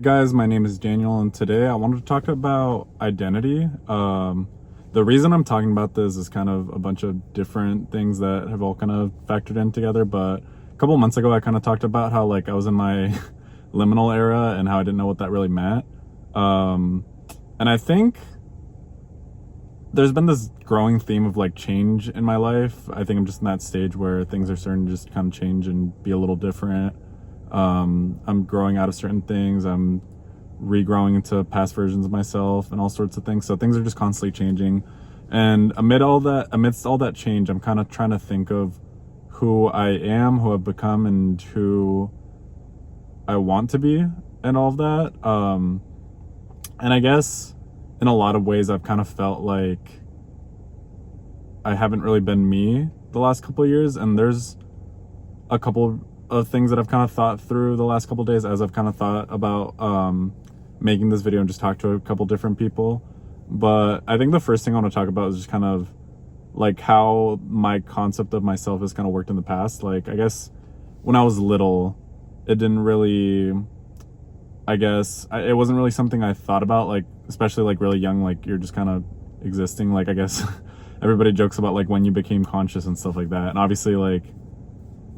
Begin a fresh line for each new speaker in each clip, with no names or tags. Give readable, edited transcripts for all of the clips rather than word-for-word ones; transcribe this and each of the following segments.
Guys, my name is Daniel, and today I wanted to talk about identity. The reason I'm talking about this is kind of a bunch of different things that have all kind of factored in together. But a couple months ago, I kind of talked about how I was in my liminal era and how I didn't know what that really meant. And I think there's been this growing theme of change in my life. I think I'm just in that stage where things are starting to just kind of change and be a little different. I'm growing out of certain things. I'm regrowing into past versions of myself and all sorts of things. So things are just constantly changing. And amidst all that change, I'm kind of trying to think of who I am, who I've become, and who I want to be, and all of that. And I guess in a lot of ways, I've kind of felt like I haven't really been me the last couple of years. And there's a couple of things that I've kind of thought through the last couple of days as I've kind of thought about making this video and just talk to a couple different people. But I think the first thing I want to talk about is just kind of how my concept of myself has kind of worked in the past. I guess when I was little, it didn't really, it wasn't really something I thought about, especially really young, you're just kind of existing. I guess everybody jokes about when you became conscious and stuff like that. And obviously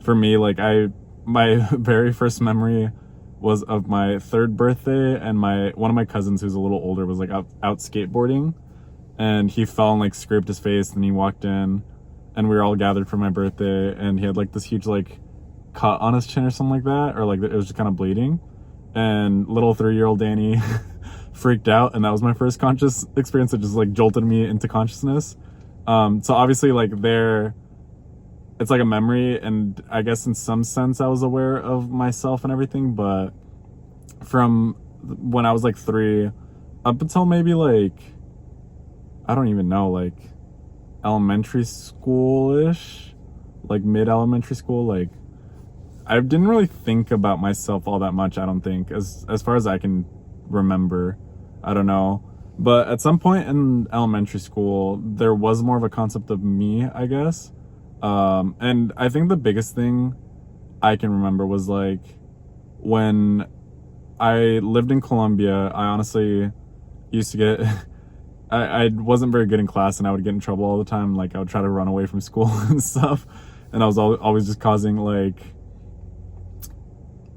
for me, my very first memory was of my third birthday, and one of my cousins who's a little older was out skateboarding, and he fell and scraped his face, and he walked in, and we were all gathered for my birthday, and he had this huge cut on his chin or something like that, or it was just kind of bleeding, and little 3-year-old Danny freaked out, and that was my first conscious experience. It just jolted me into consciousness. So obviously there, it's a memory, and I guess in some sense I was aware of myself and everything, but from when I was 3 up until maybe I don't even know, elementary school-ish, mid-elementary school, I didn't really think about myself all that much, I don't think, as far as I can remember. I don't know. But at some point in elementary school, there was more of a concept of me, I guess. And I think the biggest thing I can remember was when I lived in Colombia, I honestly used to get, I wasn't very good in class, and I would get in trouble all the time. I would try to run away from school and stuff. And I was always just causing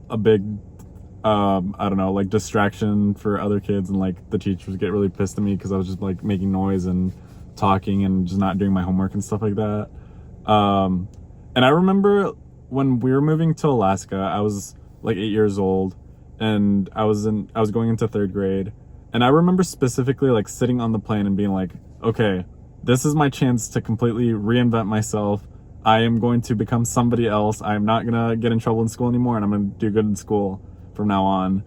a big, I don't know, distraction for other kids. And the teachers would get really pissed at me because I was just making noise and talking and just not doing my homework and stuff like that. And I remember when we were moving to Alaska, I was 8 years old, and I was going into 3rd grade. And I remember specifically sitting on the plane and being okay, this is my chance to completely reinvent myself. I am going to become somebody else. I'm not going to get in trouble in school anymore, and I'm going to do good in school from now on.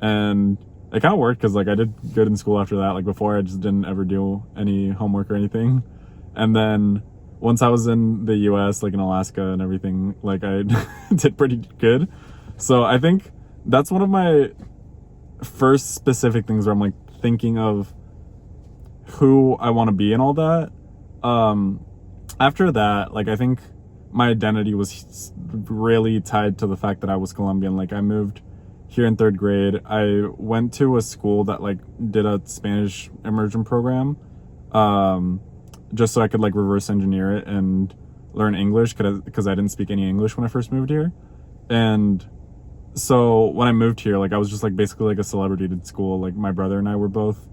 And it kind of worked, because I did good in school after that. Before, I just didn't ever do any homework or anything. And then once I was in the US, in Alaska and everything, I did pretty good. So I think that's one of my first specific things where I'm thinking of who I want to be and all that. After that, I think my identity was really tied to the fact that I was Colombian. I moved here in 3rd grade. I went to a school that did a Spanish immersion program. Just so I could reverse engineer it and learn English, because I didn't speak any English when I first moved here. And so when I moved here, I was just basically a celebrity at school. My brother and I were both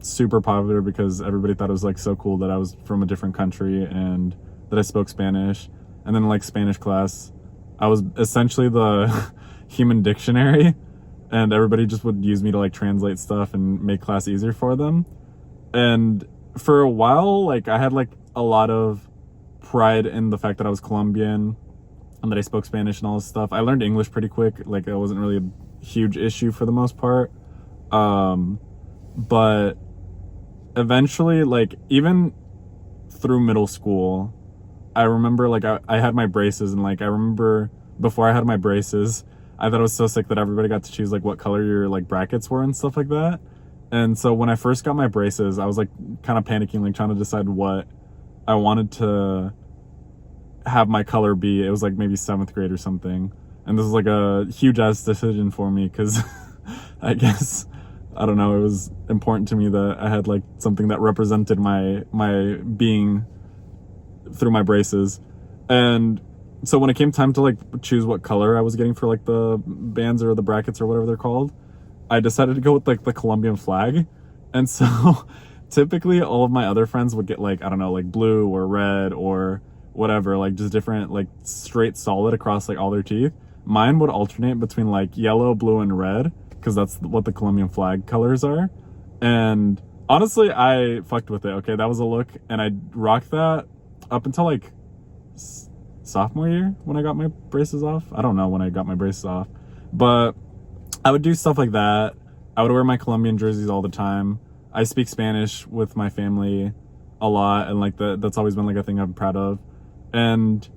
super popular, because everybody thought it was so cool that I was from a different country and that I spoke Spanish. And then Spanish class, I was essentially the human dictionary, and everybody just would use me to translate stuff and make class easier for them. And for a while, I had a lot of pride in the fact that I was Colombian and that I spoke Spanish and all this stuff. I learned English pretty quick. It wasn't really a huge issue for the most part. But eventually, even through middle school, I remember I had my braces, and I remember before I had my braces, I thought it was so sick that everybody got to choose what color your brackets were and stuff like that. And so when I first got my braces, I was kind of panicking, trying to decide what I wanted to have my color be. It was maybe 7th grade or something. And this was a huge ass decision for me, because I guess, I don't know, it was important to me that I had like something that represented my being through my braces. And so when it came time to like choose what color I was getting for like the bands or the brackets or whatever they're called, I decided to go with like the Colombian flag. And so typically all of my other friends would get like, I don't know, like blue or red or whatever, like just different, like straight solid across like all their teeth. Mine would alternate between like yellow, blue, and red because that's what the Colombian flag colors are. And honestly, I fucked with it. Okay, that was a look, and I rocked that up until like sophomore year when I got my braces off. I don't know when I got my braces off, but I would do stuff like that. I would wear my Colombian jerseys all the time. I speak Spanish with my family a lot, and like that's always been like a thing I'm proud of. And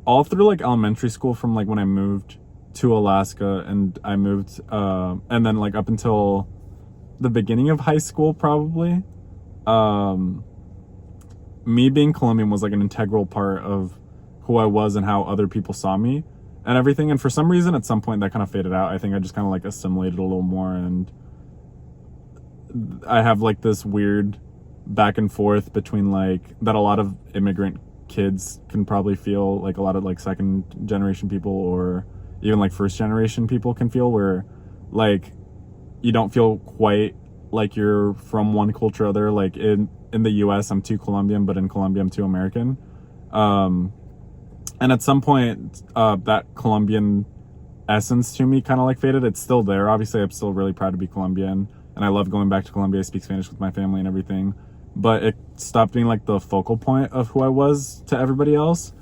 all through like elementary school, from like when I moved to Alaska, and I moved and then like up until the beginning of high school probably, me being Colombian was like an integral part of who I was and how other people saw me and everything. And for some reason at some point that kind of faded out. I think I just kind of like assimilated a little more, and I have like this weird back and forth between like that a lot of immigrant kids can probably feel, like a lot of like second generation people or even like first generation people can feel, where like you don't feel quite like you're from one culture or other. Like in the US I'm too Colombian, but in Colombia I'm too American. And at some point that Colombian essence to me kind of like faded. It's still there, obviously. I'm still really proud to be Colombian, and I love going back to Colombia. I speak Spanish with my family and everything, but it stopped being like the focal point of who I was to everybody else.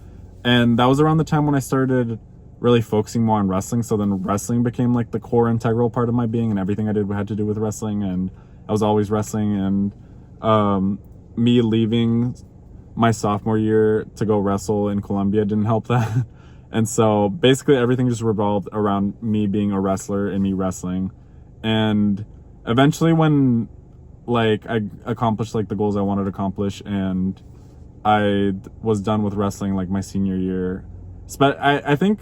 And that was around the time when I started really focusing more on wrestling. So then wrestling became like the core integral part of my being, and everything I did had to do with wrestling, and I was always wrestling. And me leaving my sophomore year to go wrestle in Colombia didn't help that. And so basically everything just revolved around me being a wrestler and me wrestling. And eventually when like I accomplished like the goals I wanted to accomplish, and I was done with wrestling like my senior year. But I think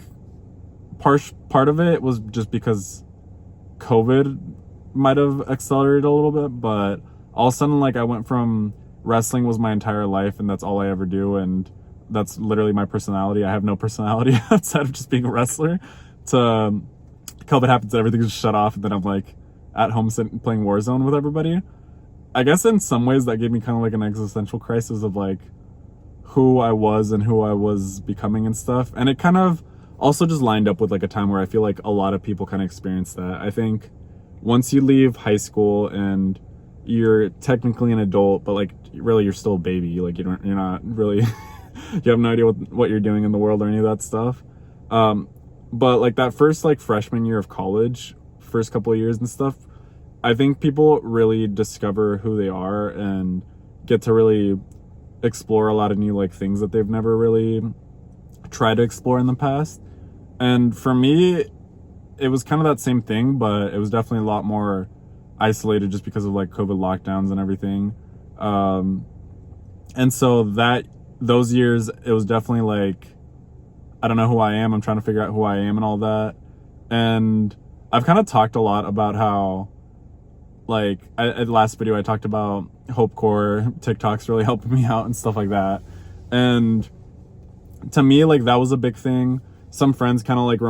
part of it was just because COVID might have accelerated a little bit, but all of a sudden like I went from wrestling was my entire life and that's all I ever do, and that's literally my personality. I have no personality outside of just being a wrestler. To COVID happens and everything just shut off, and then I'm like at home sitting playing Warzone with everybody. I guess in some ways that gave me kind of like an existential crisis of like who I was and who I was becoming and stuff. And it kind of also just lined up with like a time where I feel like a lot of people kind of experience that. I think once you leave high school and you're technically an adult, but like really you're still a baby. Like you're not really you have no idea what you're doing in the world or any of that stuff. But like that first like freshman year of college, first couple of years and stuff, I think people really discover who they are and get to really explore a lot of new like things that they've never really tried to explore in the past. And for me, it was kind of that same thing, but it was definitely a lot more isolated just because of like COVID lockdowns and everything. And so those years, it was definitely like, I don't know who I am. I'm trying to figure out who I am and all that. And I've kind of talked a lot about how, like, at last video, I talked about Hopecore, TikTok's really helping me out and stuff like that. And to me, like, that was a big thing. Some friends kind of like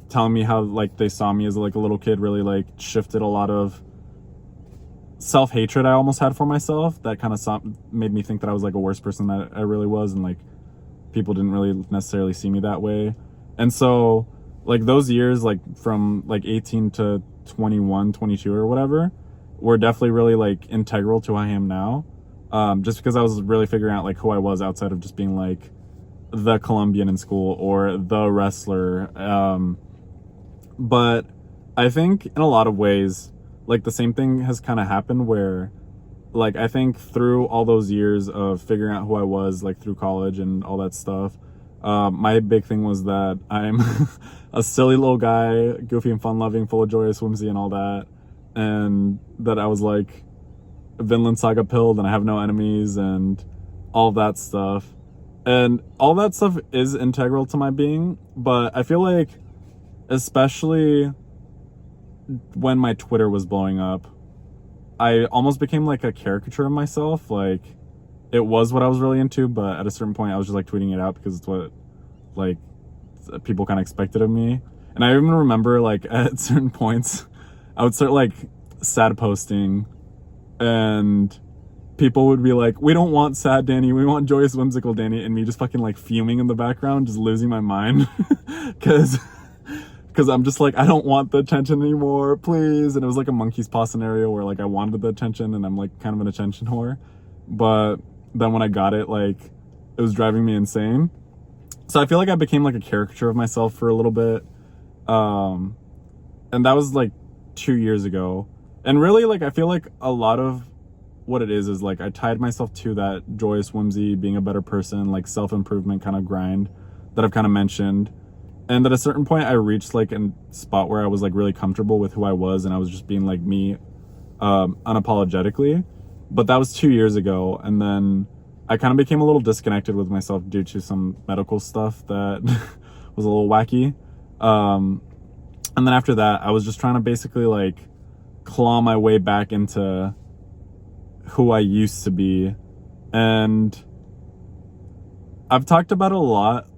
telling me how like they saw me as like a little kid really like shifted a lot of self-hatred I almost had for myself. That kind of made me think that I was like a worse person than I really was, and like people didn't really necessarily see me that way. And so like those years, like from like 18 to 21, 22 or whatever, were definitely really like integral to who I am now. Just because I was really figuring out like who I was outside of just being like the Colombian in school or the wrestler. But I think in a lot of ways, like the same thing has kind of happened where like I think through all those years of figuring out who I was, like through college and all that stuff, my big thing was that I'm a silly little guy, goofy and fun-loving, full of joyous whimsy and all that, and that I was like Vinland Saga pilled and I have no enemies and all that stuff. And all that stuff is integral to my being, but I feel like especially when my Twitter was blowing up, I almost became like a caricature of myself. Like, it was what I was really into, but at a certain point I was just like tweeting it out because it's what like people kind of expected of me. And I even remember like at certain points I would start like sad posting, and people would be like, we don't want sad Danny, we want joyous whimsical Danny, and me just fucking like fuming in the background, just losing my mind because I'm just like, I don't want the attention anymore, please. And it was like a monkey's paw scenario where like I wanted the attention and I'm like kind of an attention whore, but then when I got it, like, it was driving me insane. So I feel like I became like a caricature of myself for a little bit, and that was like 2 years ago. And really, like, I feel like a lot of what it is like I tied myself to that joyous whimsy, being a better person, like self-improvement kind of grind that I've kind of mentioned. And at a certain point I reached like a spot where I was like really comfortable with who I was, and I was just being like me, unapologetically. But that was 2 years ago, and then I kind of became a little disconnected with myself due to some medical stuff that was a little wacky. And then after that, I was just trying to basically like claw my way back into who I used to be. And I've talked about it a lot.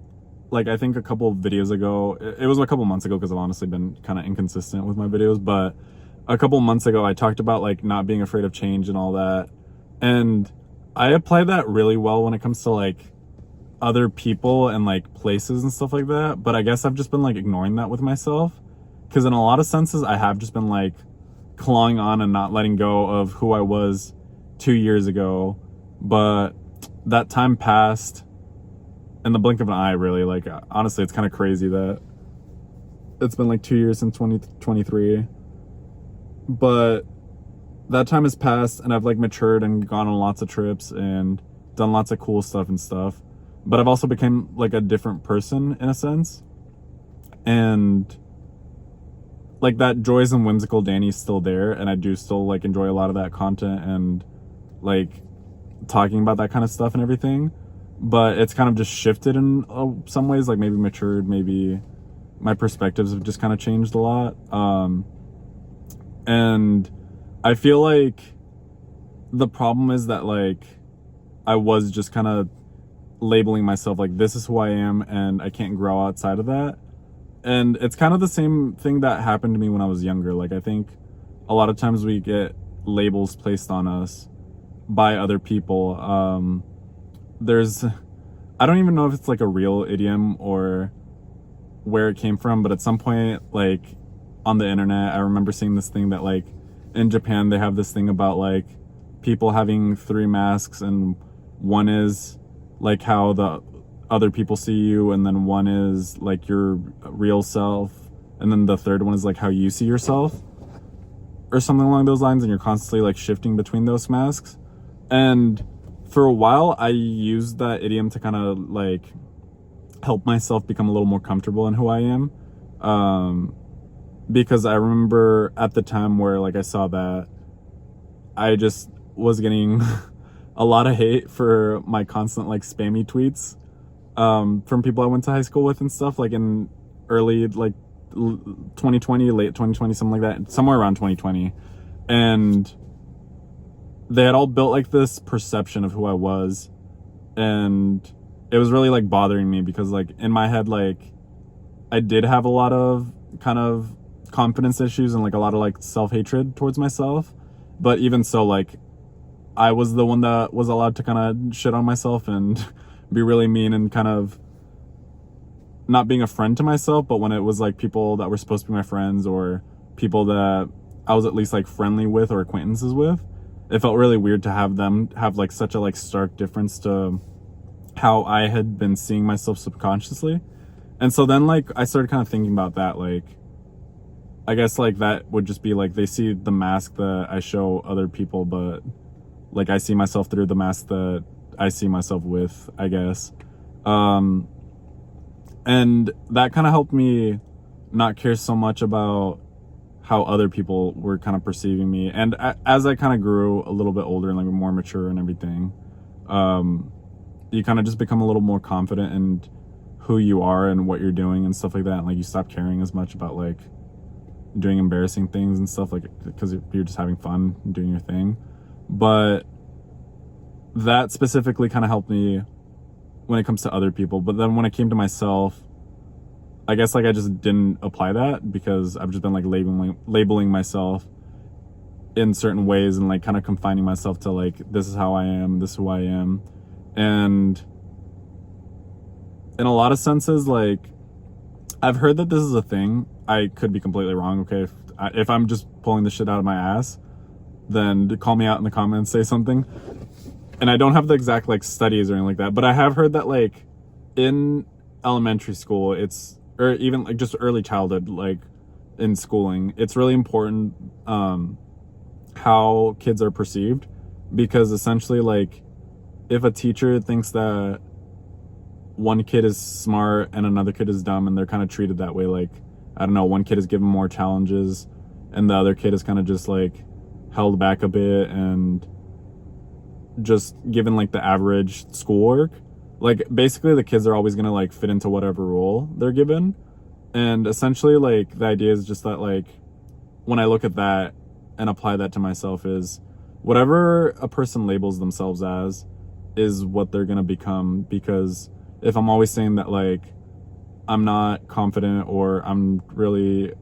Like, I think a couple of videos ago, it was a couple months ago because I've honestly been kind of inconsistent with my videos, but a couple months ago I talked about like not being afraid of change and all that. And I apply that really well when it comes to like other people and like places and stuff like that. But I guess I've just been like ignoring that with myself, because in a lot of senses I have just been like clawing on and not letting go of who I was 2 years ago. But that time passed in the blink of an eye, really. Like, honestly, it's kind of crazy that it's been like 2 years since 2023. But that time has passed, and I've like matured and gone on lots of trips and done lots of cool stuff and stuff. But I've also become like a different person in a sense. And like that joyous and whimsical Danny's still there, and I do still like enjoy a lot of that content and like talking about that kind of stuff and everything. But it's kind of just shifted in some ways, like maybe matured, maybe my perspectives have just kind of changed a lot. And I feel like the problem is that like I was just kind of labeling myself like this is who I am, and I can't grow outside of that. And it's kind of the same thing that happened to me when I was younger. Like, I think a lot of times we get labels placed on us by other people. I don't even know if it's like a real idiom or where it came from, but at some point, like on the internet, I remember seeing this thing that like in Japan, they have this thing about like people having 3 masks, and one is like how the other people see you, and then one is like your real self, and then the third one is like how you see yourself, or something along those lines, and you're constantly like shifting between those masks. And for a while I used that idiom to kind of like help myself become a little more comfortable in who I am, because I remember at the time where like I saw that, I just was getting a lot of hate for my constant like spammy tweets from people I went to high school with and stuff, like in early like 2020, late 2020, something like that, somewhere around 2020. And they had all built like this perception of who I was, and it was really like bothering me because like in my head, like I did have a lot of kind of confidence issues and like a lot of like self-hatred towards myself. But even so, like I was the one that was allowed to kind of shit on myself and be really mean and kind of not being a friend to myself. But when it was like people that were supposed to be my friends, or people that I was at least like friendly with or acquaintances with, it felt really weird to have them have like such a like stark difference to how I had been seeing myself subconsciously. And so then like I started kind of thinking about that, like I guess like that would just be like they see the mask that I show other people, but like I see myself through the mask that I see myself with, I guess. And that kind of helped me not care so much about how other people were kind of perceiving me. And as I kind of grew a little bit older and like more mature and everything, you kind of just become a little more confident in who you are and what you're doing and stuff like that. And like you stop caring as much about like doing embarrassing things and stuff, like because you're just having fun doing your thing. But that specifically kind of helped me when it comes to other people. But then when it came to myself, I guess like I just didn't apply that because I've just been like labeling myself in certain ways and like kind of confining myself to like, this is how I am, this is who I am. And in a lot of senses, like I've heard that this is a thing. I could be completely wrong. Okay, if I'm just pulling this shit out of my ass, then call me out in the comments, say something. And I don't have the exact like studies or anything like that, but I have heard that like in elementary school, or even like just early childhood, like in schooling, it's really important how kids are perceived, because essentially like if a teacher thinks that one kid is smart and another kid is dumb and they're kind of treated that way, like I don't know, one kid is given more challenges and the other kid is kind of just like held back a bit and just given like the average schoolwork, like basically the kids are always going to like fit into whatever role they're given. And essentially like the idea is just that like when I look at that and apply that to myself, is whatever a person labels themselves as is what they're going to become. Because if I'm always saying that like I'm not confident or I'm really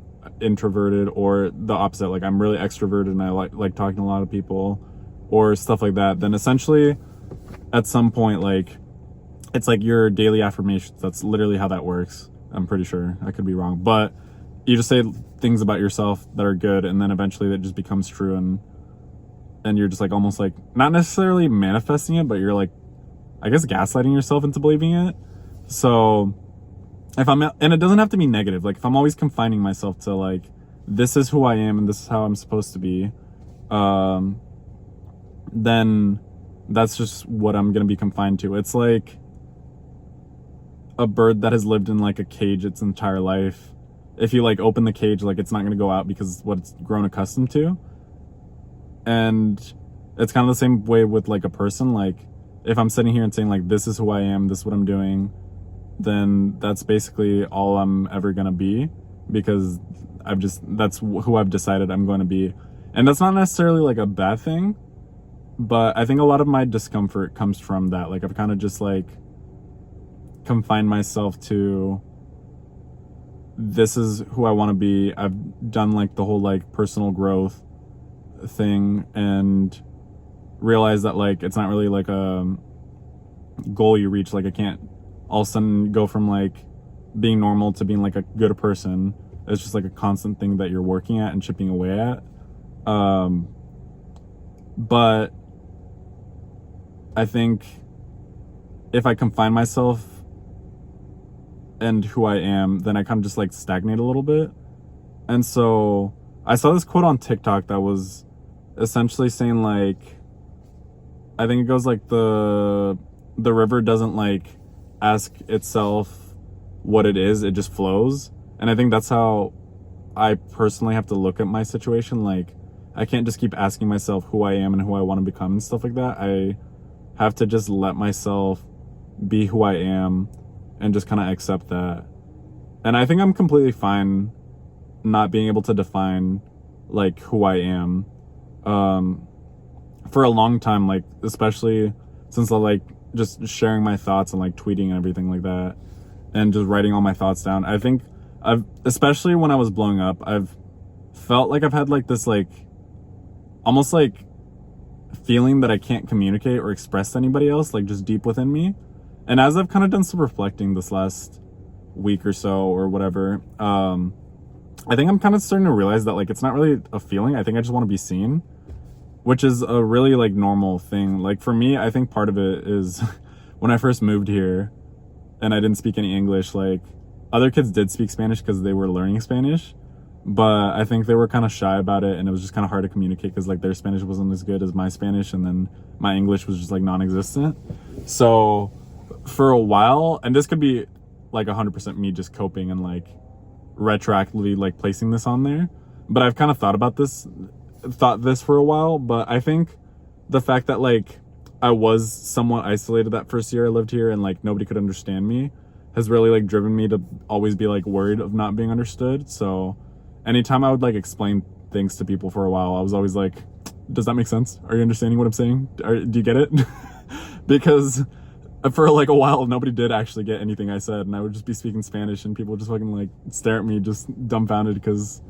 introverted, or the opposite, like I'm really extroverted and I like talking to a lot of people or stuff like that, then essentially at some point like it's like your daily affirmations. That's literally how that works. I'm pretty sure. I could be wrong, but you just say things about yourself that are good, and then eventually that just becomes true, and you're just like almost like not necessarily manifesting it, but you're like, I guess, gaslighting yourself into believing it. So if and it doesn't have to be negative. Like if I'm always confining myself to like, this is who I am and this is how I'm supposed to be, then that's just what I'm going to be confined to. It's like a bird that has lived in like a cage its entire life. If you like open the cage, like it's not going to go out because it's what it's grown accustomed to. And it's kind of the same way with like a person. Like if I'm sitting here and saying like, this is who I am, this is what I'm doing, then that's basically all I'm ever going to be, because that's who I've decided I'm going to be. And that's not necessarily like a bad thing, but I think a lot of my discomfort comes from that. Like I've kind of just like confined myself to, this is who I want to be. I've done like the whole like personal growth thing and realized that like it's not really like a goal you reach. Like I can't all of a sudden go from like being normal to being like a good person. It's just like a constant thing that you're working at and chipping away at. But I think if I confine myself and who I am, then I kind of just like stagnate a little bit. And so I saw this quote on TikTok that was essentially saying like, I think it goes like the river doesn't like ask itself what it is, it just flows. And I think that's how I personally have to look at my situation. Like I can't just keep asking myself who I am and who I want to become and stuff like that. I have to just let myself be who I am and just kind of accept that. And I think I'm completely fine not being able to define like who I am. For a long time, like especially since I like just sharing my thoughts and like tweeting and everything like that and just writing all my thoughts down. I think especially when I was blowing up, I've felt like I've had like this like almost like feeling that I can't communicate or express to anybody else, like just deep within me. And as I've kind of done some reflecting this last week or so or whatever, I think I'm kind of starting to realize that like it's not really a feeling. I think I just want to be seen, which is a really like normal thing. Like for me, I think part of it is when I first moved here and I didn't speak any English, like other kids did speak Spanish because they were learning Spanish, but I think they were kind of shy about it, and it was just kind of hard to communicate because like their Spanish wasn't as good as my Spanish, and then my English was just like non-existent. So for a while, and this could be like 100% me just coping and like retroactively like placing this on there, but I've kind of thought this for a while. But I think the fact that like I was somewhat isolated that first year I lived here and like nobody could understand me has really like driven me to always be like worried of not being understood. So anytime I would like explain things to people for a while, I was always like, does that make sense? Are you understanding what I'm saying? Do you get it? Because for like a while, nobody did actually get anything I said, and I would just be speaking Spanish, and people would just fucking like stare at me, just dumbfounded, because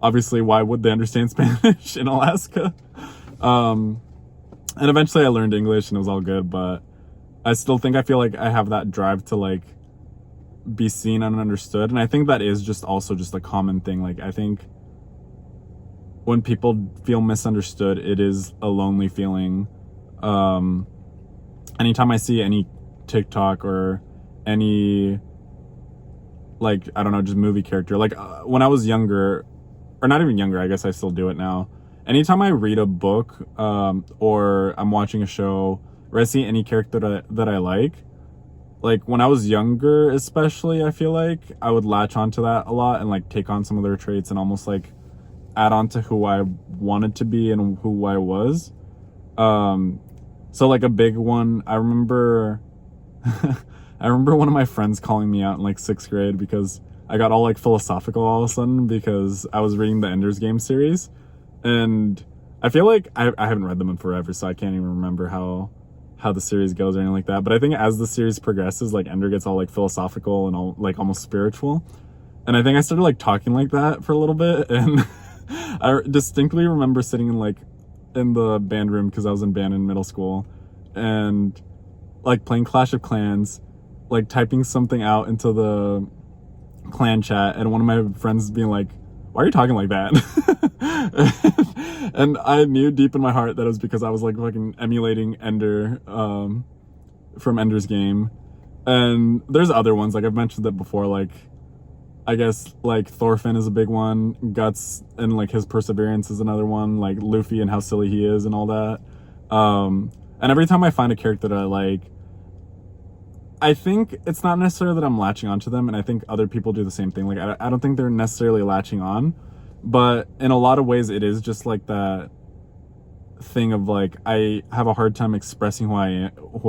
obviously, why would they understand Spanish in Alaska? And eventually, I learned English, and it was all good. But I still think I feel like I have that drive to like be seen and understood, and I think that is just also just a common thing. Like, I think when people feel misunderstood, it is a lonely feeling. Anytime I see any TikTok or any, like, I don't know, just movie character, like when I was younger, or not even younger, I guess I still do it now. Anytime I read a book, or I'm watching a show, or I see any character that I like when I was younger, especially, I feel like I would latch onto that a lot and like take on some of their traits and almost like add on to who I wanted to be and who I was. So like a big one, I remember one of my friends calling me out in like 6th grade because I got all like philosophical all of a sudden because I was reading the Ender's Game series, and I feel like I haven't read them in forever, so I can't even remember how the series goes or anything like that. But I think as the series progresses, like Ender gets all like philosophical and all like almost spiritual, and I think I started like talking like that for a little bit, and I distinctly remember sitting in the band room, because I was in band in middle school, and like playing Clash of Clans, like typing something out into the clan chat, and one of my friends being like, why are you talking like that? And I knew deep in my heart that it was because I was like fucking emulating Ender from Ender's Game. And there's other ones, like I've mentioned that before, like I guess like Thorfinn is a big one, Guts and like his perseverance is another one, like Luffy and how silly he is and all that. And every time I find a character that I like, I think it's not necessarily that I'm latching onto them, and I think other people do the same thing. Like I don't think they're necessarily latching on, but in a lot of ways it is just like that thing of like I have a hard time expressing who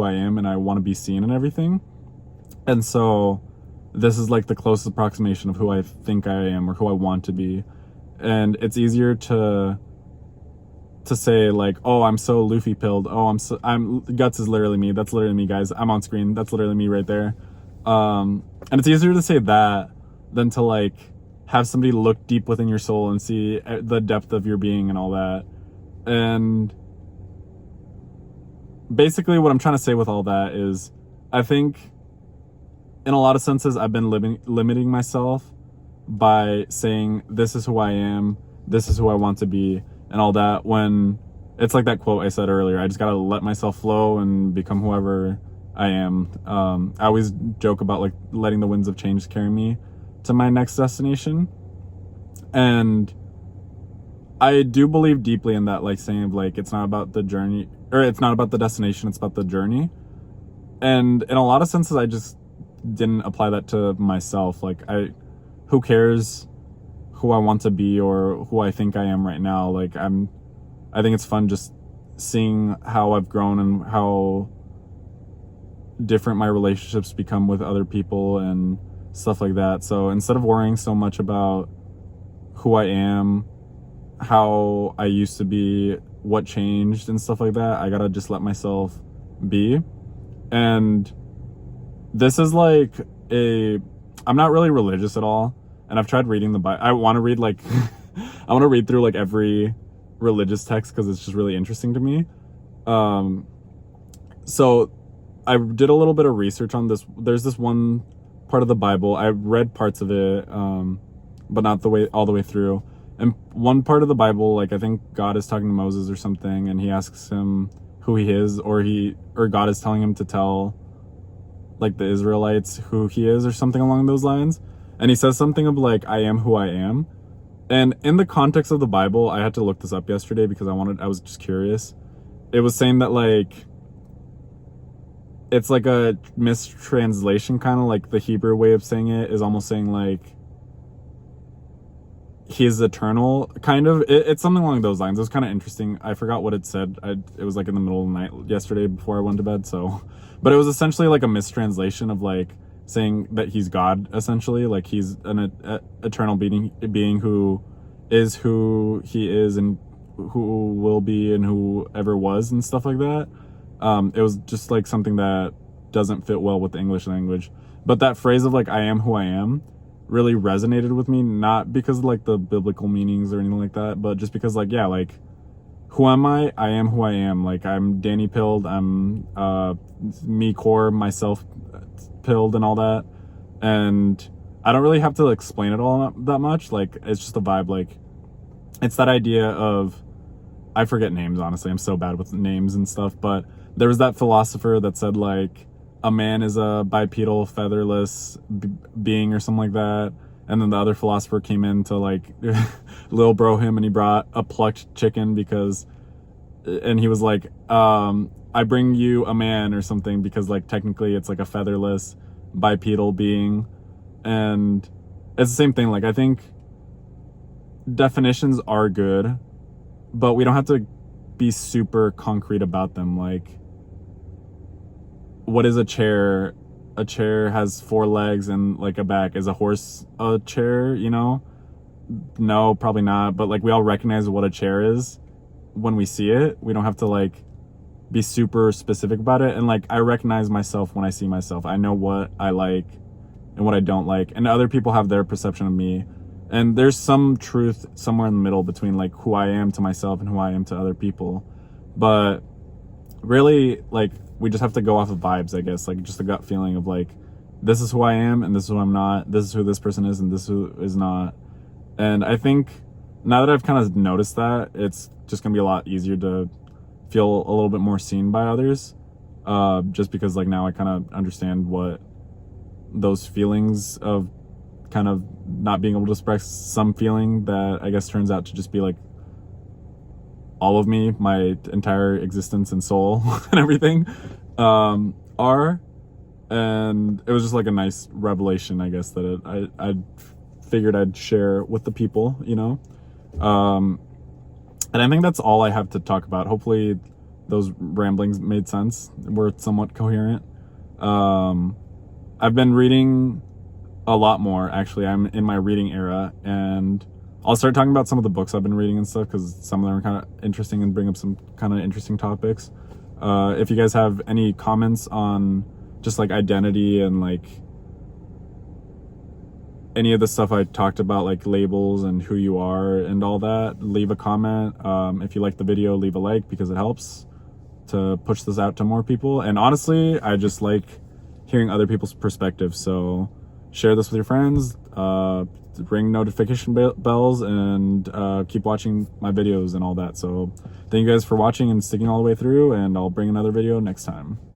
I am and I want to be seen and everything. And so this is like the closest approximation of who I think I am or who I want to be. And it's easier to say like, oh, I'm so Luffy pilled. Oh, I'm Guts is literally me. That's literally me, guys. I'm on screen. That's literally me right there. And it's easier to say that than to like have somebody look deep within your soul and see the depth of your being and all that. And basically what I'm trying to say with all that is I think in a lot of senses I've been limiting myself by saying this is who I am, this is who I want to be, and all that, when it's like that quote I said earlier, I just gotta let myself flow and become whoever I am. I always joke about like letting the winds of change carry me to my next destination, and I do believe deeply in that, like saying of like it's not about the journey, or it's not about the destination, it's about the journey. And in a lot of senses I just didn't apply that to myself. Like who cares who I want to be or who I think I am right now? Like I think it's fun just seeing how I've grown and how different my relationships become with other people and stuff like that. So instead of worrying so much about who I am, how I used to be, what changed and stuff like that, I gotta just let myself be. And this is like I'm not really religious at all, and I've tried reading the Bible. I want to read like I want to read through like every religious text because it's just really interesting to me. So I did a little bit of research on this. There's this one part of the Bible, I read parts of it, but not all the way through. And one part of the Bible, like I think God is talking to Moses or something, and he asks him who he is, or God is telling him to tell like the Israelites who he is or something along those lines. And he says something of like, I am who I am. And in the context of the Bible, I had to look this up yesterday because I was just curious. It was saying that like it's like a mistranslation, kind of like the Hebrew way of saying it is almost saying like he is eternal, kind of. It's something along those lines. It was kind of interesting. I forgot what it said. It was like in the middle of the night yesterday before I went to bed, so. But it was essentially like a mistranslation of like saying that he's God, essentially. Like he's an eternal being who is who he is and who will be and who ever was and stuff like that. It was just like something that doesn't fit well with the English language. But that phrase of like, I am who I am, really resonated with me, not because of like the biblical meanings or anything like that, but just because like, yeah, like, who am I? I am who I am. Like, I'm Danny Pilled, I'm me core, myself pilled and all that. And I don't really have to explain it all that much. Like, it's just a vibe. Like, it's that idea of, I forget names, honestly. I'm so bad with names and stuff, but there was that philosopher that said like, a man is a bipedal, featherless being or something like that. And then the other philosopher came in to like lil bro him, and he brought a plucked chicken and he was like, I bring you a man or something because like technically it's like a featherless bipedal being. And it's the same thing. Like, I think definitions are good, but we don't have to be super concrete about them. Like, what is a chair? A chair has 4 legs and like a back. Is a horse a chair, you know? No, probably not. But like, we all recognize what a chair is when we see it. We don't have to like be super specific about it. And like, I recognize myself when I see myself. I know what I like and what I don't like. And other people have their perception of me. And there's some truth somewhere in the middle between like who I am to myself and who I am to other people. But really, like, we just have to go off of vibes, I guess. Like, just a gut feeling of like, this is who I am and this is who I'm not. This is who this person is and this is who is not. And I think now that I've kind of noticed that, it's just gonna be a lot easier to feel a little bit more seen by others. Just because like now I kind of understand what those feelings of kind of not being able to express some feeling that I guess turns out to just be like all of me, my entire existence and soul and everything, are. And it was just like a nice revelation, I guess, that I figured I'd share with the people, you know? And I think that's all I have to talk about. Hopefully those ramblings made sense, were somewhat coherent. I've been reading a lot more, actually. I'm in my reading era, and I'll start talking about some of the books I've been reading and stuff, because some of them are kind of interesting and bring up some kind of interesting topics. If you guys have any comments on just like identity and like any of the stuff I talked about, like labels and who you are and all that, leave a comment. If you like the video, leave a like, because it helps to push this out to more people. And honestly, I just like hearing other people's perspectives. So share this with your friends, ring notification bells, and keep watching my videos and all that. So thank you guys for watching and sticking all the way through, and I'll bring another video next time.